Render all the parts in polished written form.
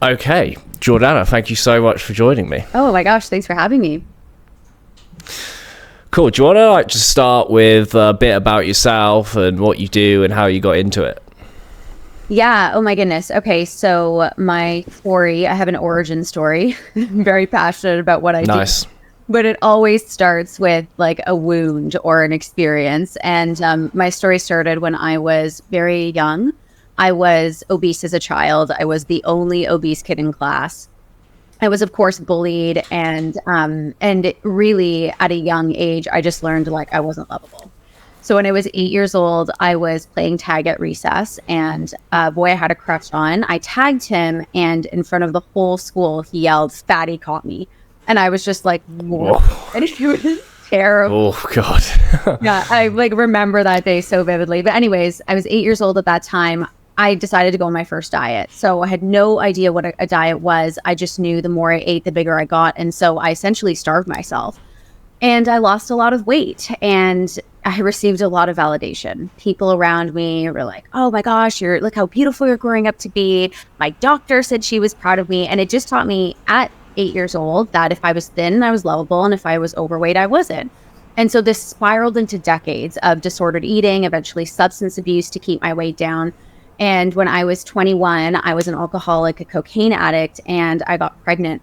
Okay, Jiordana, thank you so much for joining me. Oh my gosh, thanks for having me. Cool. Do you want to just start with a bit about yourself and what you do and how you got into it? Yeah. Oh my goodness. Okay. So my story, I have an origin story. I'm very passionate about what I do. Nice. But it always starts with like a wound or an experience. And my story started when I was very young. I was obese as a child. I was the only obese kid in class. I was, of course, bullied, and really at a young age, I just learned like I wasn't lovable. So when I was 8 years old, I was playing tag at recess, and a boy I had a crush on, I tagged him, and in front of the whole school, he yelled, "Fatty caught me," and I was just like, "Whoa!" And it was terrible. Oh God. Yeah, I like remember that day so vividly. But anyways, I was 8 years old at that time. I decided to go on my first diet. So I had no idea what a diet was. I just knew the more I ate, the bigger I got. And so I essentially starved myself. And I lost a lot of weight. And I received a lot of validation. People around me were like, "Oh my gosh, look how beautiful you're growing up to be." My doctor said she was proud of me. And it just taught me at 8 years old that if I was thin, I was lovable. And if I was overweight, I wasn't. And so this spiraled into decades of disordered eating, eventually substance abuse to keep my weight down. And when I was 21, I was an alcoholic, a cocaine addict, and I got pregnant.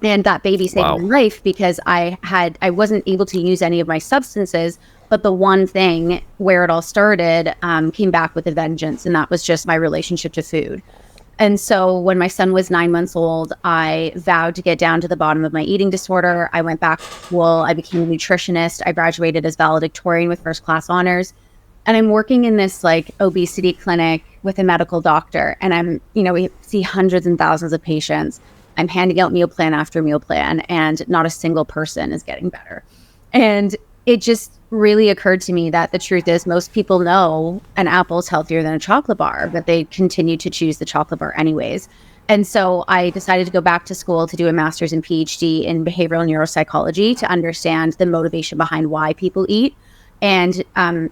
And that baby saved my life because I wasn't able to use any of my substances. But the one thing where it all started came back with a vengeance, and that was just my relationship to food. And so when my son was 9 months old, I vowed to get down to the bottom of my eating disorder. I went back to school. I became a nutritionist. I graduated as valedictorian with first class honors. And I'm working in this like obesity clinic with a medical doctor. And we see hundreds and thousands of patients. I'm handing out meal plan after meal plan, and not a single person is getting better. And it just really occurred to me that the truth is most people know an apple is healthier than a chocolate bar, but they continue to choose the chocolate bar anyways. And so I decided to go back to school to do a master's and PhD in behavioral neuropsychology to understand the motivation behind why people eat. And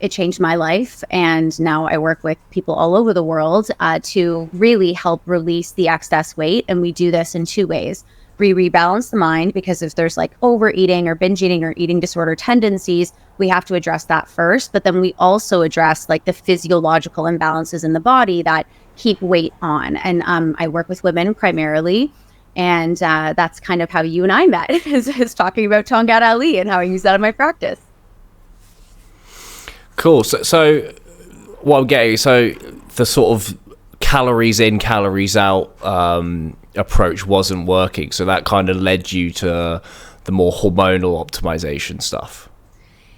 it changed my life. And now I work with people all over the world to really help release the excess weight. And we do this in two ways. We rebalance the mind, because if there's like overeating or binge eating or eating disorder tendencies, we have to address that first. But then we also address like the physiological imbalances in the body that keep weight on. And I work with women primarily. And that's kind of how you and I met, is talking about Tongkat Ali and how I use that in my practice. Cool. So what I'm getting, so the sort of calories in, calories out approach wasn't working. So that kind of led you to the more hormonal optimization stuff.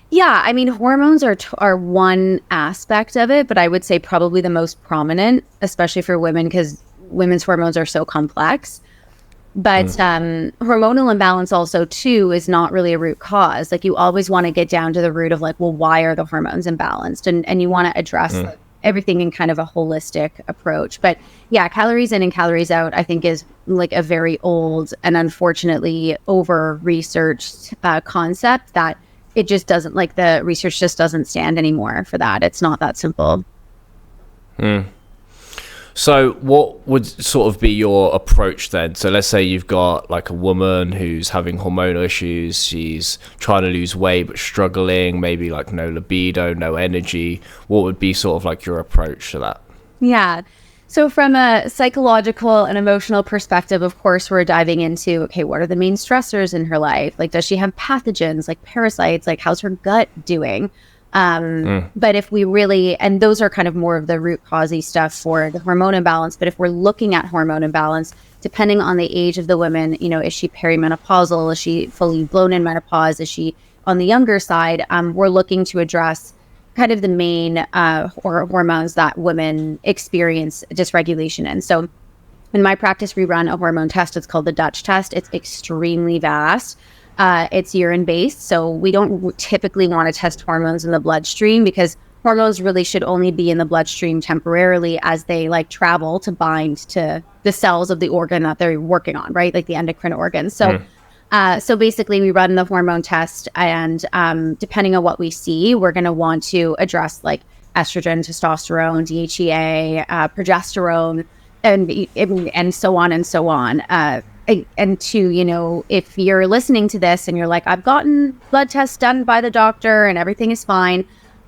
Yeah, I mean, hormones are one aspect of it, but I would say probably the most prominent, especially for women, because women's hormones are so complex. But hormonal imbalance also, too, is not really a root cause. Like, you always want to get down to the root of, like, well, why are the hormones imbalanced? And you want to address like, everything in kind of a holistic approach. But, yeah, calories in and calories out, I think, is, like, a very old and unfortunately over-researched concept that it just doesn't, like, the research just doesn't stand anymore for that. It's not that simple. So what would sort of be your approach then? So let's say you've got like a woman who's having hormonal issues, she's trying to lose weight but struggling, maybe like no libido, no energy. What would be sort of like your approach to that? Yeah. So from a psychological and emotional perspective, of course, we're diving into, okay, what are the main stressors in her life? Like, does she have pathogens like parasites? Like, how's her gut doing? But if we really, and those are kind of more of the root causey stuff for the hormone imbalance. But if we're looking at hormone imbalance, depending on the age of the woman, is she perimenopausal? Is she fully blown in menopause? Is she on the younger side? We're looking to address kind of the main hormones that women experience dysregulation in. So in my practice, we run a hormone test. It's called the Dutch test. It's extremely vast. It's urine-based, so we don't typically want to test hormones in the bloodstream, because hormones really should only be in the bloodstream temporarily as they like travel to bind to the cells of the organ that they're working on, right? Like the endocrine organs. So so basically we run the hormone test, and depending on what we see, we're going to want to address like estrogen, testosterone, DHEA, progesterone. and so on and so on. And to, you know, if you're listening to this and you're like, I've gotten blood tests done by the doctor and everything is fine,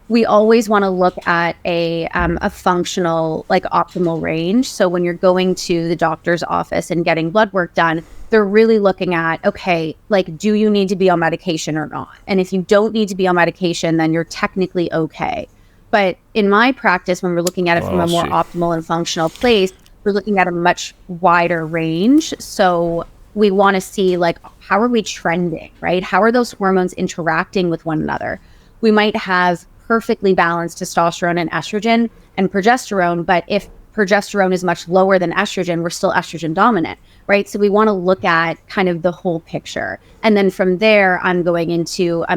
we always want to look at a functional, like optimal range. So when you're going to the doctor's office and getting blood work done, they're really looking at, okay, like, do you need to be on medication or not? And if you don't need to be on medication, then you're technically okay. But in my practice, when we're looking at it from a more optimal and functional place, we're looking at a much wider range. So we want to see, like, how are we trending, right? How are those hormones interacting with one another? We might have perfectly balanced testosterone and estrogen and progesterone, but if progesterone is much lower than estrogen, we're still estrogen dominant, right? So we want to look at kind of the whole picture. And then from there, I'm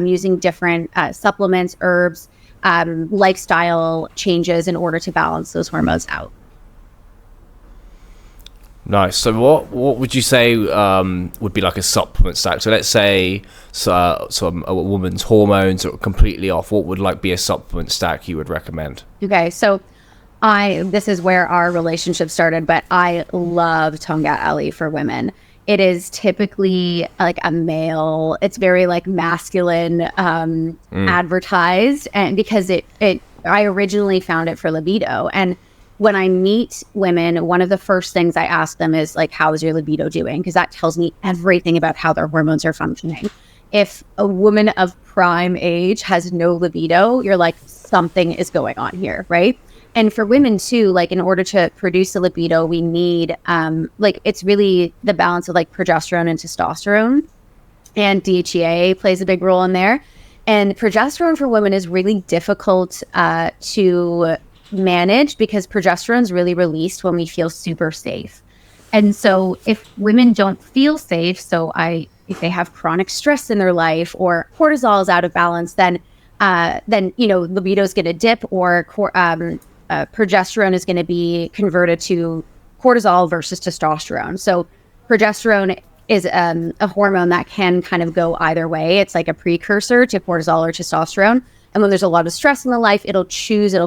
using different supplements, herbs, lifestyle changes in order to balance those hormones out. Nice. So what would you say would be like a supplement stack? So let's say a woman's hormones are completely off. What would like be a supplement stack you would recommend? Okay, so this is where our relationship started, but I love Tongkat Ali for women. It is typically like a male, it's very like masculine advertised, and because I originally found it for libido. And when I meet women, one of the first things I ask them is like, how is your libido doing? Because that tells me everything about how their hormones are functioning. If a woman of prime age has no libido, you're like, something is going on here, right? And for women too, like in order to produce a libido, we need, it's really the balance of like progesterone and testosterone, and DHEA plays a big role in there. And progesterone for women is really difficult to manage because progesterone is really released when we feel super safe. And so if women don't feel safe, if they have chronic stress in their life or cortisol is out of balance, then libido is going to dip, or progesterone is going to be converted to cortisol versus testosterone. So progesterone is a hormone that can kind of go either way. It's like a precursor to cortisol or testosterone. And when there's a lot of stress in the life, it'll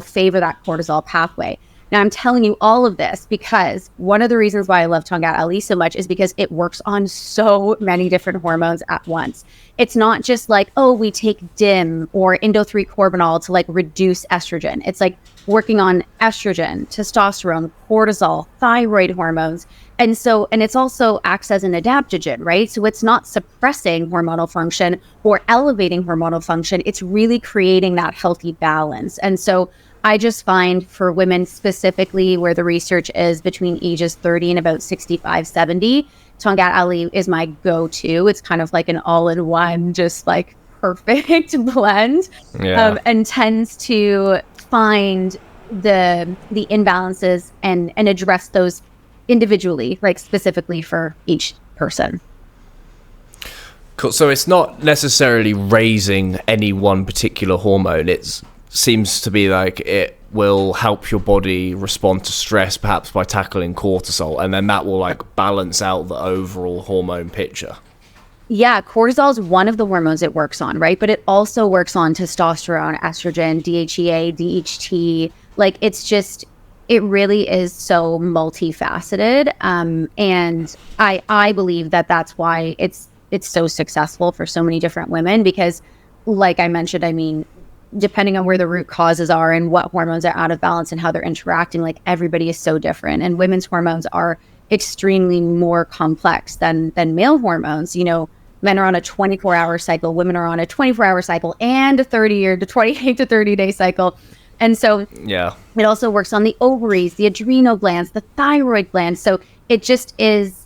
favor that cortisol pathway. Now, I'm telling you all of this because one of the reasons why I love Tongkat Ali so much is because it works on so many different hormones at once. It's not just like, oh, we take DIM or Indo-3-Corbanol to like reduce estrogen. It's like working on estrogen, testosterone, cortisol, thyroid hormones. And it's also acts as an adaptogen, right? So it's not suppressing hormonal function or elevating hormonal function. It's really creating that healthy balance. And so I just find for women specifically where the research is between ages 30 and about 65, 70, Tongkat Ali is my go-to. It's kind of like an all-in-one, just like perfect blend, and tends to find the imbalances and address those individually, like specifically for each person. Cool. So it's not necessarily raising any one particular hormone. It seems to be like it will help your body respond to stress, perhaps by tackling cortisol, and then that will like balance out the overall hormone picture. Yeah, cortisol is one of the hormones it works on, right? But it also works on testosterone, estrogen, DHEA, DHT. Like it really is so multifaceted. And I believe that that's why it's so successful for so many different women, because like I mentioned, I mean, depending on where the root causes are and what hormones are out of balance and how they're interacting, like everybody is so different. And women's hormones are extremely more complex than male hormones. You know, men are on a 24-hour cycle, women are on a 24-hour cycle and a 28 to 30 day cycle. And so it also works on the ovaries, the adrenal glands, the thyroid glands. So it just is,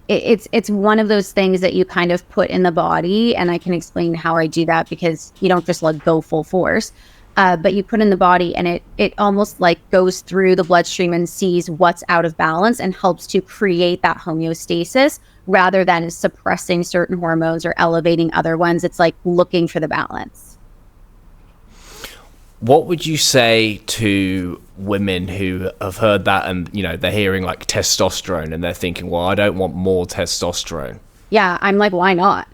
it's one of those things that you kind of put in the body. And I can explain how I do that because you don't just like go full force, but you put in the body and it almost like goes through the bloodstream and sees what's out of balance and helps to create that homeostasis rather than suppressing certain hormones or elevating other ones. It's like looking for the balance. What would you say to women who have heard that and, you know, they're hearing like testosterone and they're thinking, well, I don't want more testosterone? Yeah, I'm like, why not?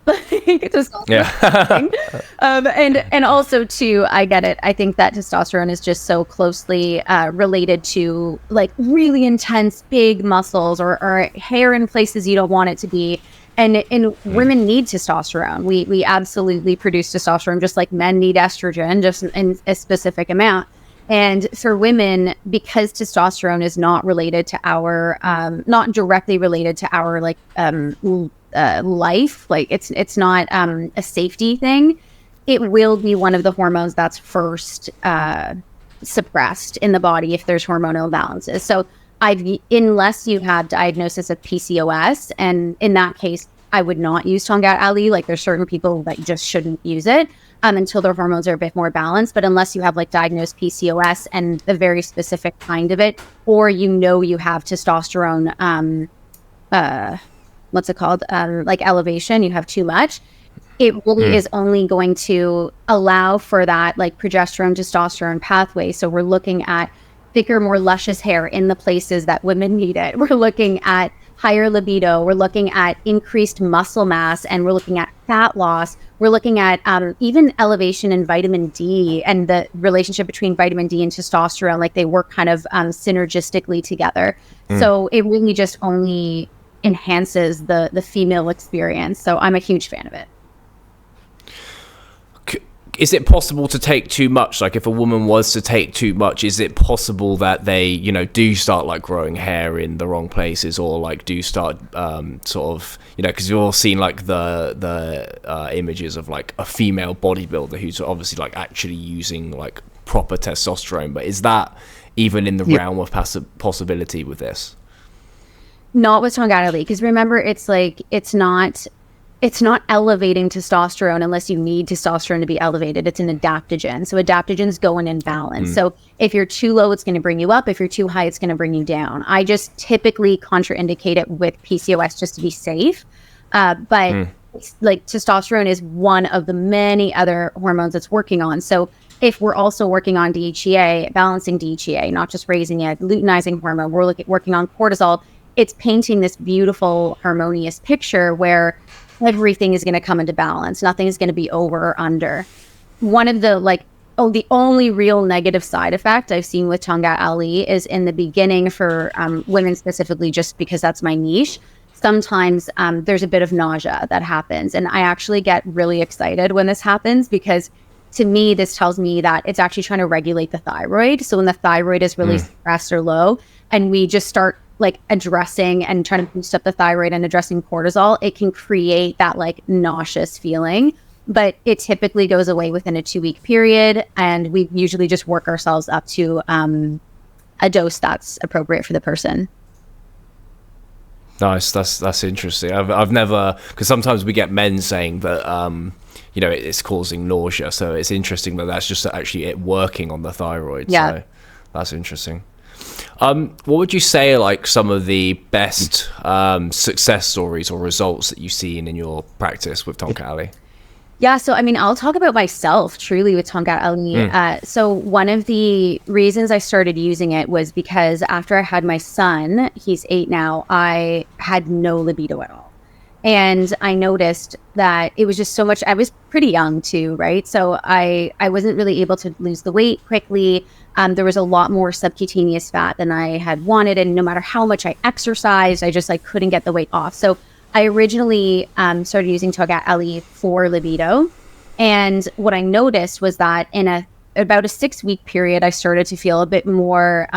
And also too, I get it. I think that testosterone is just so closely related to like really intense big muscles or hair in places you don't want it to be. And women need testosterone. We absolutely produce testosterone just like men need estrogen, just in a specific amount. And for women, because testosterone is not related to our, not directly related to our like life, like it's not a safety thing, it will be one of the hormones that's first suppressed in the body if there's hormonal imbalances. So unless you have diagnosis of PCOS, and in that case, I would not use Tongkat Ali. Like there's certain people that just shouldn't use it until their hormones are a bit more balanced. But unless you have like diagnosed PCOS and the very specific kind of it, or you have testosterone, what's it called? Like elevation, you have too much. It really is only going to allow for that like progesterone, testosterone pathway. So we're looking at thicker, more luscious hair in the places that women need it. We're looking at higher libido. We're looking at increased muscle mass, and we're looking at fat loss. We're looking at even elevation in vitamin D and the relationship between vitamin D and testosterone. Like they work kind of synergistically together. So it really just only enhances the female experience. So I'm a huge fan of it. Is it possible to take too much? Like if a woman was to take too much, is it possible that they, do start like growing hair in the wrong places, or like do start sort of, because you've all seen like the images of like a female bodybuilder who's obviously like actually using like proper testosterone, but is that even in the realm of possibility with this? Not with Tongkat Ali, because remember, it's not elevating testosterone unless you need testosterone to be elevated. It's an adaptogen. So adaptogens go in balance. So if you're too low, it's going to bring you up. If you're too high, it's going to bring you down. I just typically contraindicate it with PCOS just to be safe. But like testosterone is one of the many other hormones it's working on. So if we're also working on DHEA, balancing DHEA, not just raising it, luteinizing hormone, we're working on cortisol. It's painting this beautiful, harmonious picture where everything is going to come into balance. Nothing is going to be over or under. One of the the only real negative side effect I've seen with Tongkat Ali is in the beginning for women specifically, just because that's my niche. Sometimes there's a bit of nausea that happens. And I actually get really excited when this happens, because to me, this tells me that it's actually trying to regulate the thyroid. So when the thyroid is really suppressed or low, and we just start like addressing and trying to boost up the thyroid and addressing cortisol, it can create that like nauseous feeling, but it typically goes away within a 2-week period. And we usually just work ourselves up to a dose that's appropriate for the person. Nice. That's interesting. I've never, because sometimes we get men saying that, it's causing nausea. So it's interesting that that's just actually it working on the thyroid. Yeah. So that's interesting. What would you say are like some of the best success stories or results that you've seen in your practice with Tongkat Ali? Yeah, so I mean, I'll talk about myself truly with Tongkat Ali. So one of the reasons I started using it was because after I had my son, he's 8 now, I had no libido at all. And I noticed that it was just so much. I was pretty young too, right? So I wasn't really able to lose the weight quickly. There was a lot more subcutaneous fat than I had wanted. And no matter how much I exercised, I just like couldn't get the weight off. So I originally started using Tongkat Ali for libido. And what I noticed was that in about a 6-week period, I started to feel a bit more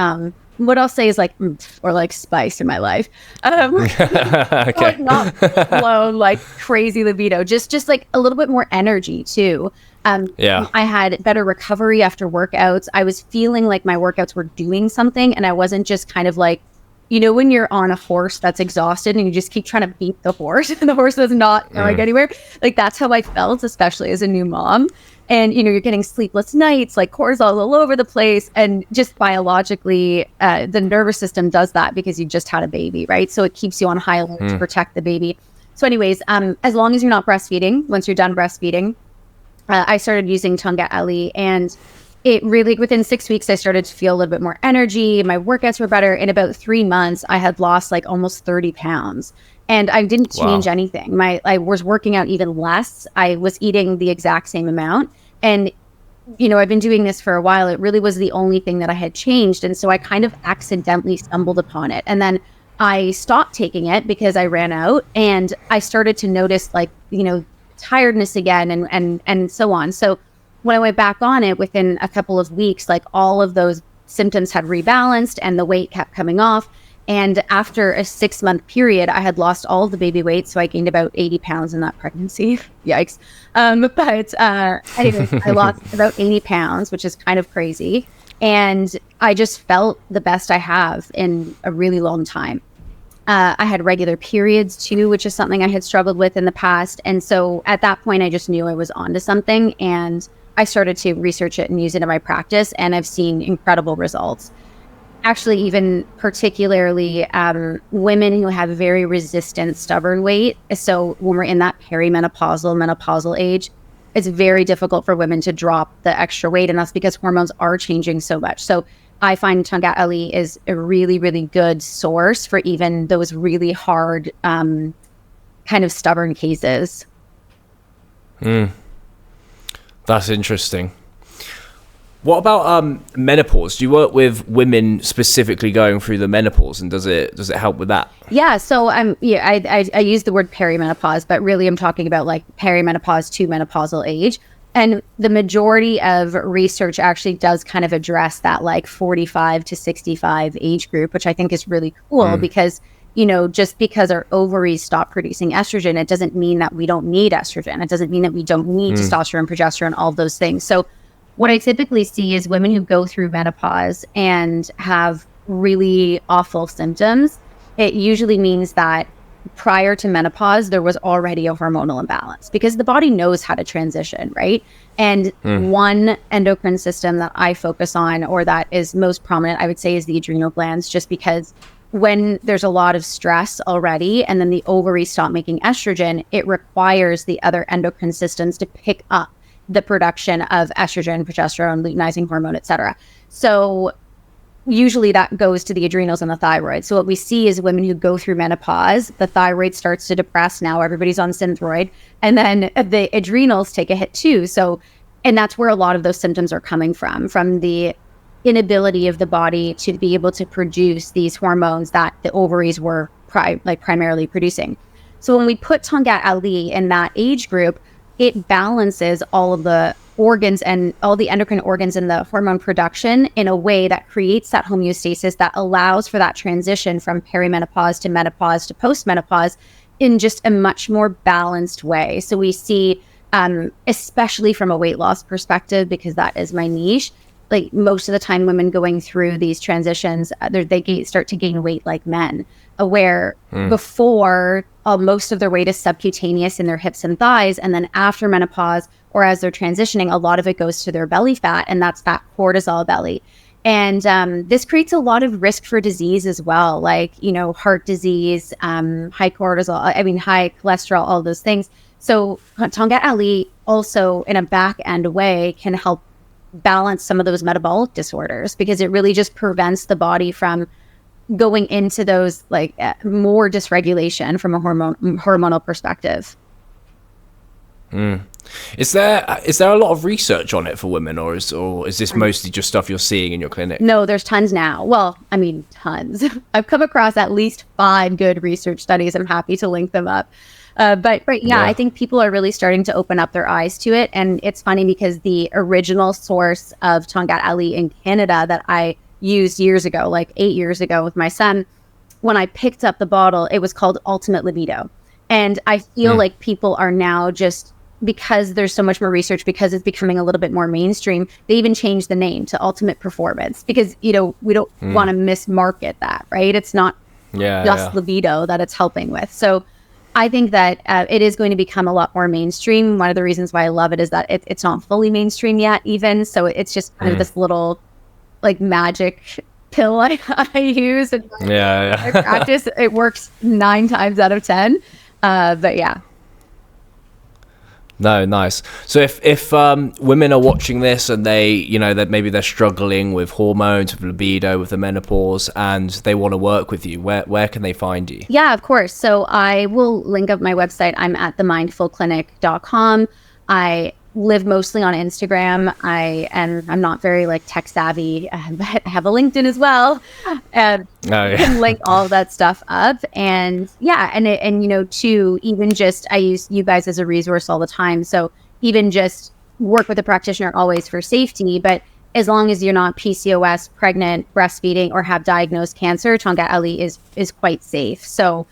what I'll say is like or like spice in my life. Okay. Like not blown like crazy libido, just like a little bit more energy too. I had better recovery after workouts. I was feeling like my workouts were doing something, and I wasn't just kind of like, when you're on a horse that's exhausted and you just keep trying to beat the horse and the horse does not going anywhere. Like that's how I felt, especially as a new mom. And, you're getting sleepless nights, like cortisol all over the place. And just biologically, the nervous system does that because you just had a baby, right? So it keeps you on high alert to protect the baby. So anyways, as long as you're not breastfeeding, once you're done breastfeeding, I started using Tongkat Ali. And it really, within 6 weeks, I started to feel a little bit more energy. My workouts were better. In about 3 months, I had lost like almost 30 pounds. And I didn't change anything. I was working out even less. I was eating the exact same amount. And, I've been doing this for a while. It really was the only thing that I had changed. And so I kind of accidentally stumbled upon it. And then I stopped taking it because I ran out, and I started to notice tiredness again and so on. So when I went back on it within a couple of weeks, like all of those symptoms had rebalanced and the weight kept coming off. And after a 6-month period, I had lost all of the baby weight. So I gained about 80 pounds in that pregnancy. Yikes. But anyway, I lost about 80 pounds, which is kind of crazy. And I just felt the best I have in a really long time. I had regular periods too, which is something I had struggled with in the past. And so at that point, I just knew I was onto something. And I started to research it and use it in my practice. And I've seen incredible results. Actually, even particularly women who have very resistant, stubborn weight. So when we're in that perimenopausal, menopausal age, it's very difficult for women to drop the extra weight. And that's because hormones are changing so much. So I find Tongkat Ali is a really, really good source for even those really hard kind of stubborn cases. That's interesting. What about menopause? Do you work with women specifically going through the menopause, and does it help with that? Yeah, so I use the word perimenopause, but really I'm talking about like perimenopause to menopausal age. And the majority of research actually does kind of address that like 45 to 65 age group, which I think is really cool because, just because our ovaries stop producing estrogen, it doesn't mean that we don't need estrogen. It doesn't mean that we don't need testosterone, progesterone, all of those things. So what I typically see is women who go through menopause and have really awful symptoms. It usually means that prior to menopause, there was already a hormonal imbalance because the body knows how to transition, right? And one endocrine system that I focus on, or that is most prominent, I would say, is the adrenal glands, just because when there's a lot of stress already and then the ovaries stop making estrogen, it requires the other endocrine systems to pick up the production of estrogen, progesterone, luteinizing hormone, etc. So usually that goes to the adrenals and the thyroid. So what we see is women who go through menopause, the thyroid starts to depress. Now everybody's on Synthroid, and then the adrenals take a hit too. So, and that's where a lot of those symptoms are coming from the inability of the body to be able to produce these hormones that the ovaries were primarily producing. So when we put Tongkat Ali in that age group, it balances all of the organs and all the endocrine organs and the hormone production in a way that creates that homeostasis that allows for that transition from perimenopause to menopause to postmenopause in just a much more balanced way. So we see, especially from a weight loss perspective, because that is my niche, like most of the time women going through these transitions, they start to gain weight like men, where before most of their weight is subcutaneous in their hips and thighs. And then after menopause, or as they're transitioning, a lot of it goes to their belly fat, and that's that cortisol belly. And this creates a lot of risk for disease as well, like, heart disease, high cortisol, high cholesterol, all those things. So Tongkat Ali also, in a back end way, can help balance some of those metabolic disorders, because it really just prevents the body from going into those more dysregulation from a hormonal perspective. Is there a lot of research on it for women, or is this mostly just stuff you're seeing in your clinic? No, there's tons now. Well, tons. I've come across at least 5 good research studies. I'm happy to link them up. But I think people are really starting to open up their eyes to it. And it's funny because the original source of Tongkat Ali in Canada that I used years ago, like 8 years ago with my son, when I picked up the bottle, it was called Ultimate Libido. And I feel like people are now just, because there's so much more research, because it's becoming a little bit more mainstream, they even changed the name to Ultimate Performance, because, we don't want to mismarket that, right? It's not just libido that it's helping with. So I think that it is going to become a lot more mainstream. One of the reasons why I love it is that it's not fully mainstream yet even. So it's just kind of this little magic pill I use. And I practice. It works 9 times out of 10. But yeah. No, nice. So if women are watching this and they, you know, that maybe they're struggling with hormones, with libido, with the menopause, and they want to work with you, where can they find you? Yeah, of course. So I will link up my website. I'm at themindfulclinic.com. I live mostly on Instagram. I'm not very like tech savvy, but I have a LinkedIn as well. And can link all of that stuff up. And yeah, and you know, too, even just I use you guys as a resource all the time. So even just work with a practitioner always for safety, but as long as you're not PCOS, pregnant, breastfeeding, or have diagnosed cancer, Tongkat Ali is quite safe. So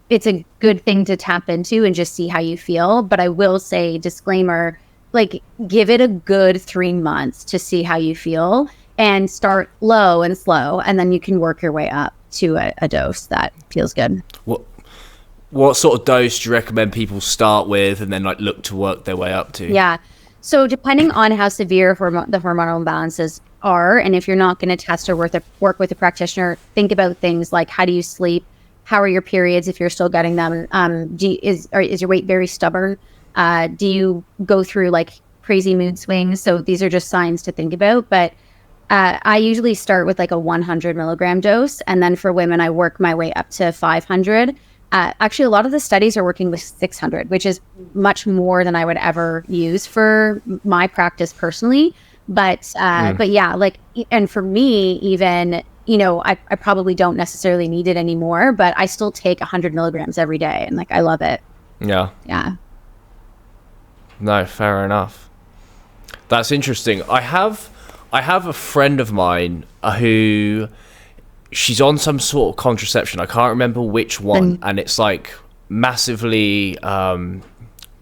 it's a good thing to tap into and just see how you feel. But I will say, disclaimer, like give it a good 3 months to see how you feel and start low and slow. And then you can work your way up to a dose that feels good. What sort of dose do you recommend people start with and then like look to work their way up to? Yeah. So depending on how severe the hormonal imbalances are, and if you're not going to test or work with a practitioner, think about things like how do you sleep? How are your periods if you're still getting them? Is your weight very stubborn? Do you go through like crazy mood swings? So these are just signs to think about. But I usually start with like a 100 milligram dose. And then for women, I work my way up to 500. Actually, a lot of the studies are working with 600, which is much more than I would ever use for my practice personally. But yeah, like, and for me, even, you know, I probably don't necessarily need it anymore, but I still take 100 milligrams every day. And like, I love it. Yeah. Yeah. No, fair enough. That's interesting. I have a friend of mine who she's on some sort of contraception. I can't remember which one, and it's like massively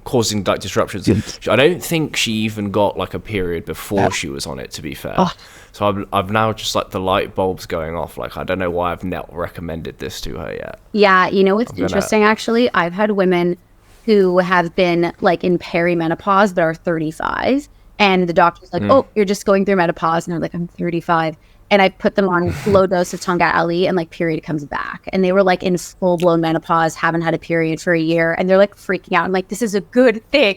causing like disruptions. I don't think she even got like a period before she was on it, to be fair. So I've now just like the light bulbs going off. Like I don't know why I've not recommended this to her yet. Yeah, you know what's interesting actually? I've had women who have been like in perimenopause that are 35, and the doctor's like, "Oh, you're just going through menopause," and they're like, "I'm 35." And I put them on low dose of Tongkat Ali, and like period comes back. And they were like in full blown menopause, haven't had a period for a year, and they're like freaking out. I'm like, this is a good thing.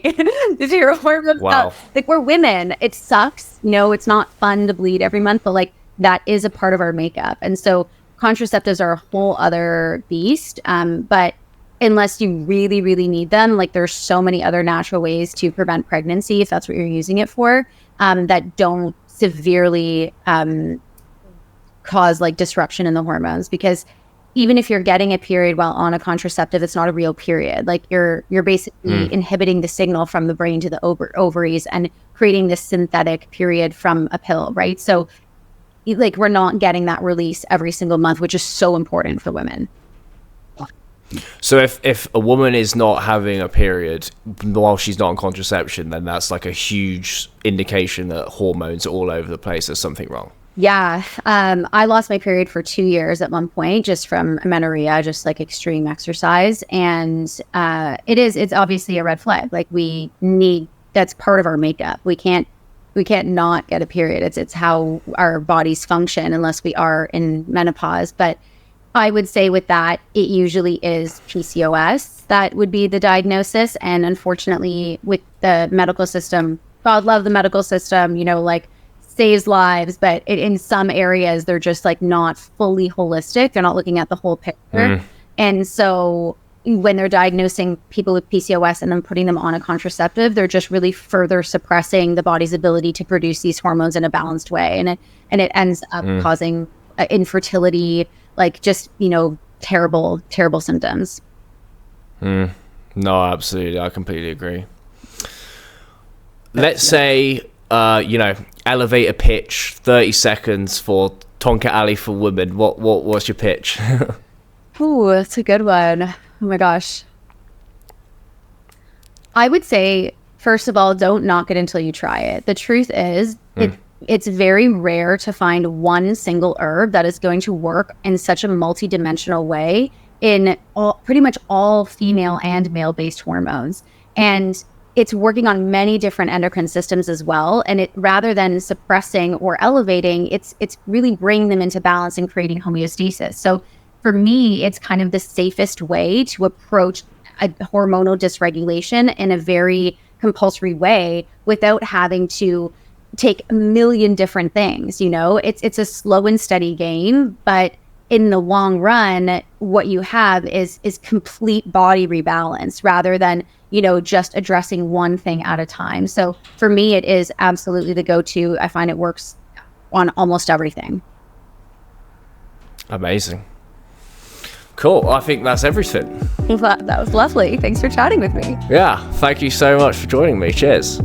This is your hormone stuff. Like we're women. It sucks. No, it's not fun to bleed every month, but like that is a part of our makeup. And so contraceptives are a whole other beast. But unless you really, really need them, like there's so many other natural ways to prevent pregnancy if that's what you're using it for, that don't severely cause like disruption in the hormones. Because even if you're getting a period while on a contraceptive, it's not a real period. Like you're basically inhibiting the signal from the brain to the ovaries and creating this synthetic period from a pill, right? So like we're not getting that release every single month, which is so important for women. So if a woman is not having a period while she's not on contraception, then that's like a huge indication that hormones are all over the place. There's something wrong. Yeah. I lost my period for 2 years at one point, just from amenorrhea, just like extreme exercise. And it's obviously a red flag. Like that's part of our makeup. We can't not get a period. It's how our bodies function unless we are in menopause. But I would say with that, it usually is PCOS. That would be the diagnosis. And unfortunately, with the medical system, God love the medical system, you know, like saves lives. But in some areas, they're just like not fully holistic. They're not looking at the whole picture. And so when they're diagnosing people with PCOS and then putting them on a contraceptive, they're just really further suppressing the body's ability to produce these hormones in a balanced way. And it ends up causing infertility, like just, you know, terrible symptoms. No, absolutely. I completely agree. Let's say, you know, elevator pitch, 30 seconds for Tongkat Ali for women. What's your pitch? Ooh, that's a good one. Oh my gosh. I would say, first of all, don't knock it until you try it. The truth is, it's very rare to find one single herb that is going to work in such a multidimensional way in pretty much all female and male-based hormones. And it's working on many different endocrine systems as well. And it, rather than suppressing or elevating, it's really bringing them into balance and creating homeostasis. So for me, it's kind of the safest way to approach a hormonal dysregulation in a very compulsory way without having to take a million different things. It's a slow and steady game, but in the long run, what you have is complete body rebalance rather than, just addressing one thing at a time. So for me, it is absolutely the go-to. I find it works on almost everything. Amazing. Cool. I think that's everything. That was lovely. Thanks for chatting with me. Yeah. Thank you so much for joining me. Cheers.